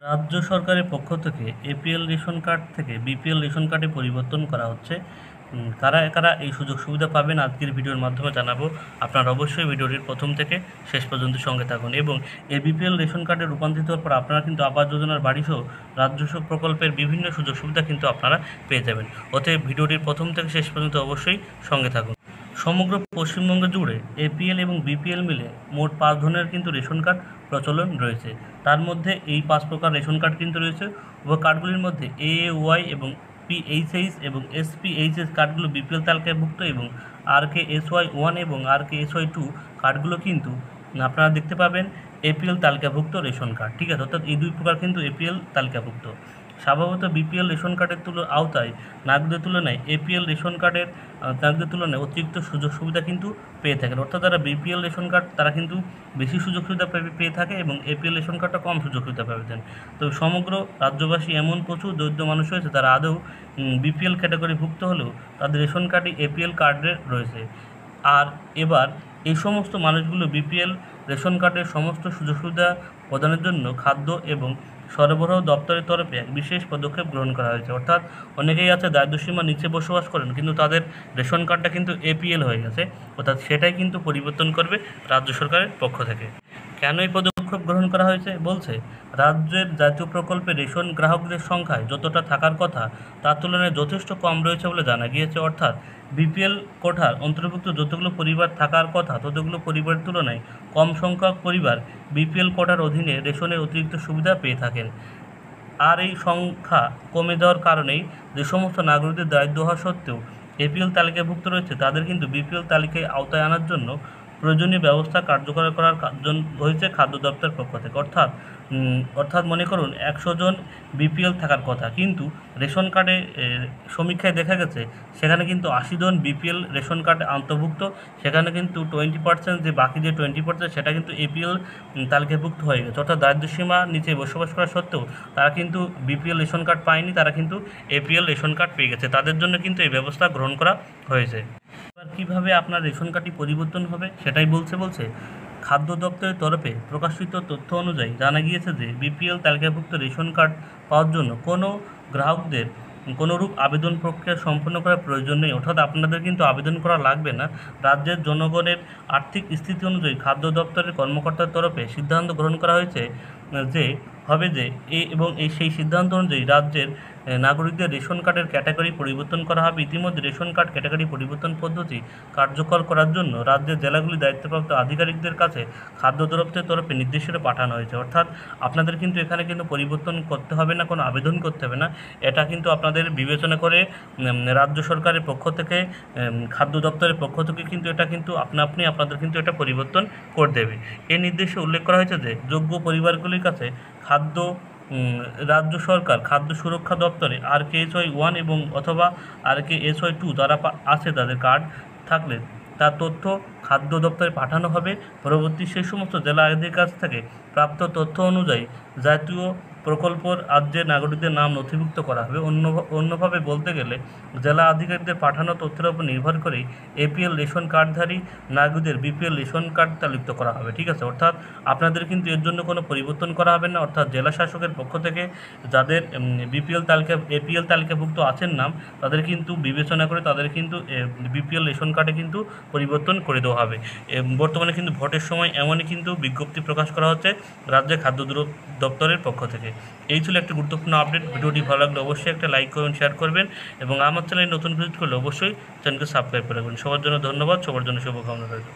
রাজ্য সরকারের পক্ষ থেকে এপিএল রেশন কার্ড থেকে বিপিএল রেশন কার্ডে পরিবর্তন করা হচ্ছে। কারা কারা এই সুযোগ সুবিধা পাবেন আজকের ভিডিওর মাধ্যমে জানাবো। আপনারা অবশ্যই ভিডিওটির প্রথম থেকে শেষ পর্যন্ত সঙ্গে থাকুন এবং এই বিপিএল রেশন কার্ডে রূপান্তরিত হওয়ার পর আপনারা কিন্তু আবাস যোজনার বাড়িসহ রাজ্য প্রকল্পের বিভিন্ন সুযোগ সুবিধা কিন্তু আপনারা পেয়ে যাবেন। অতএব ভিডিওটির প্রথম থেকে শেষ পর্যন্ত অবশ্যই সঙ্গে থাকুন। সমগ্র পশ্চিমবঙ্গ জুড়ে এপিএল এবং বিপিএল মিলে মোট 5 ধরনের কিন্তু রেশন কার্ড প্রচলন রয়েছে। তার মধ্যে এই 5 প্রকার রেশন কার্ড কিন্তু রয়েছে। ওই কার্ডগুলির মধ্যে এএওয়াই এবং পিএইচএইচ এবং এসপিএইচএস কার্ডগুলো বিপিএল তালিকাভুক্ত এবং আরকেএসওয়াই 1 এবং আরকেএসওয়াই 2 কার্ডগুলো কিন্তু আপনারা দেখতে পাবেন এপিএল তালিকাভুক্ত রেশন কার্ড। ঠিক আছে, অর্থাৎ এই 2 প্রকার কিন্তু এপিএল তালিকাভুক্ত। স্বভাবত বিপিএল রেশন কার্ডের আওতায় নাগরিকদের তুলনায় এপিএল রেশন কার্ডের নাগরিকদের তুলনায় অতিরিক্ত সুযোগ সুবিধা কিন্তু পেয়ে থাকেন। অর্থাৎ যারা বিপিএল রেশন কার্ড তারা কিন্তু বেশি সুযোগ সুবিধা পেয়ে থাকে এবং এপিএল রেশন কার্ডটা কম সুযোগ সুবিধা পেতেন। তো সমগ্র রাজ্যবাসী এমন প্রচুর দরিদ্র মানুষ রয়েছে তারা আদৌ বিপিএল ক্যাটাগরিভুক্ত হলেও তাদের রেশন কার্ডই এপিএল কার্ডে রয়েছে। আর এবার এই সমস্ত মানুষগুলো বিপিএল রেশন কার্ডের সমস্ত সুযোগ সুবিধা প্রদানের জন্য খাদ্য এবং সরবরাহ দপ্তরের তরফে এক বিশেষ পদক্ষেপ গ্রহণ করা হয়েছে। অর্থাৎ অনেকেই আছে দারিদ্র্যসীমার নিচে বসবাস করেন কিন্তু তাদের রেশন কার্ডটা কিন্তু এপিএল হয়ে গেছে, অর্থাৎ সেটাই কিন্তু পরিবর্তন করবে রাজ্য সরকারের পক্ষ থেকে। কেন এই পদক্ষেপ গ্রহণ করা হয়েছে বলছে, রাজ্যের জাতীয় প্রকল্পে রেশন গ্রাহকদের সংখ্যায় যতটা থাকার কথা তার তুলনায় যথেষ্ট কম রয়েছে বলে জানা গিয়েছে। অর্থাৎ বিপিএল কোঠার অন্তর্ভুক্ত যতগুলো পরিবার থাকার কথা ততগুলো পরিবারের তুলনায় কম সংখ্যক পরিবার বিপিএল কোটার অধীনে রেশনের অতিরিক্ত সুবিধা পেয়ে থাকেন। আর এই সংখ্যা কমে যাওয়ার কারণেই যে সমস্ত নাগরিকদের দারিদ্র হওয়া সত্ত্বেও এপিএল তালিকাভুক্ত রয়েছে তাদের কিন্তু বিপিএল তালিকায় আওতায় আনার জন্য প্রয়োজনীয় ব্যবস্থা কার্যকর করার হয়েছে খাদ্য দপ্তরের পক্ষ থেকে। অর্থাৎ মনে করুন 100 জন বিপিএল থাকার কথা, কিন্তু রেশন কার্ডে সমীক্ষায় দেখা গেছে সেখানে কিন্তু 80 জন বিপিএল রেশন কার্ডে অন্তর্ভুক্ত। সেখানে কিন্তু 20% যে বাকি যে 20% সেটা কিন্তু এপিএল তালিকাভুক্ত হয়ে গেছে। অর্থাৎ দারিদ্র্যসীমা নিচে বসবাস করা সত্ত্বেও তারা কিন্তু বিপিএল রেশন কার্ড পায়নি, তারা কিন্তু এপিএল রেশন কার্ড পেয়ে গেছে। তাদের জন্য কিন্তু এই ব্যবস্থা গ্রহণ করা হয়েছে। এবার কীভাবে আপনার রেশন কার্ডটি পরিবর্তন হবে সেটাই বলছে খাদ্য দপ্তরের তরফে প্রকাশিত তথ্য অনুযায়ী জানা গিয়েছে যে বিপিএল তালিকাভুক্ত রেশন কার্ড পাওয়ার জন্য কোনো গ্রাহকদের কোনোরূপ আবেদন প্রক্রিয়া সম্পন্ন করার প্রয়োজন নেই। অর্থাৎ আপনাদের কিন্তু আবেদন করা লাগবে না। রাজ্যের জনগণের আর্থিক স্থিতি অনুযায়ী খাদ্য দপ্তরের কর্মকর্তার তরফে সিদ্ধান্ত গ্রহণ করা হয়েছে যে সেই সিদ্ধান্ত অনুযায়ী রাজ্যের নাগরিকদের রেশন কার্ডের ক্যাটাগরি পরিবর্তন করা হবে। ইতিমধ্যে রেশন কার্ড ক্যাটাগরি পরিবর্তন পদ্ধতি কার্যকর করার জন্য রাজ্যের জেলাগুলি দায়িত্বপ্রাপ্ত আধিকারিকদের কাছে খাদ্য দপ্তরের তরফে নির্দেশনা পাঠানো হয়েছে। অর্থাৎ আপনাদের কিন্তু এখানে কিন্তু পরিবর্তন করতে হবে না, কোনো আবেদন করতে হবে না। এটা কিন্তু আপনাদের বিবেচনা করে রাজ্য সরকারের পক্ষ থেকে খাদ্য দপ্তরের পক্ষ থেকে কিন্তু এটা কিন্তু আপনি আপনাদের কিন্তু এটা পরিবর্তন করে দেবে। এই নির্দেশে উল্লেখ করা হয়েছে যে যোগ্য পরিবারগুলির কাছে রাজ্য সরকার খাদ্য সুরক্ষা দপ্তরে আরকেএসওয়াই 1 এবং অথবা আরকেএসওয়াই 2 যারা আছে তাদের কার্ড থাকলে তার তথ্য খাদ্য দপ্তরে পাঠানো হবে। পরবর্তী সেই সমস্ত জেলা আধিকারিকের কাছ থেকে প্রাপ্ত তথ্য অনুযায়ী জাতীয় প্রকল্প রাজ্যের নাগরিকদের নাম নথিভুক্ত করা হবে। অন্যভাবে বলতে গেলে জেলা আধিকারিকদের পাঠানো তথ্যের উপর নির্ভর করেই এপিএল রেশন কার্ডধারী নাগরিকদের বিপিএল রেশন কার্ড তালিকা করা হবে। ঠিক আছে, অর্থাৎ আপনাদের কিন্তু এর জন্য কোনো পরিবর্তন করা হবে না। অর্থাৎ জেলা শাসকের পক্ষ থেকে যাদের এপিএল তালিকাভুক্ত আছেন নাম তাদের কিন্তু বিবেচনা করে তাদের কিন্তু বিপিএল রেশন কার্ডে কিন্তু পরিবর্তন করে দেওয়া হবে। বর্তমানে কিন্তু ভোটের সময় এমনই কিন্তু বিজ্ঞপ্তি প্রকাশ করা হচ্ছে রাজ্যের খাদ্য দপ্তরের পক্ষ থেকে। এই ছিল একটি গুরুত্বপূর্ণ আপডেট। ভিডিওটি ভালো লাগলে অবশ্যই একটা লাইক করবেন, শেয়ার করবেন এবং আমার চ্যানেলে নতুন ভিজিট করলে অবশ্যই চ্যানেলকে সাবস্ক্রাইব করে রাখবেন। সবার জন্য ধন্যবাদ, সবার জন্য শুভকামনা রইল।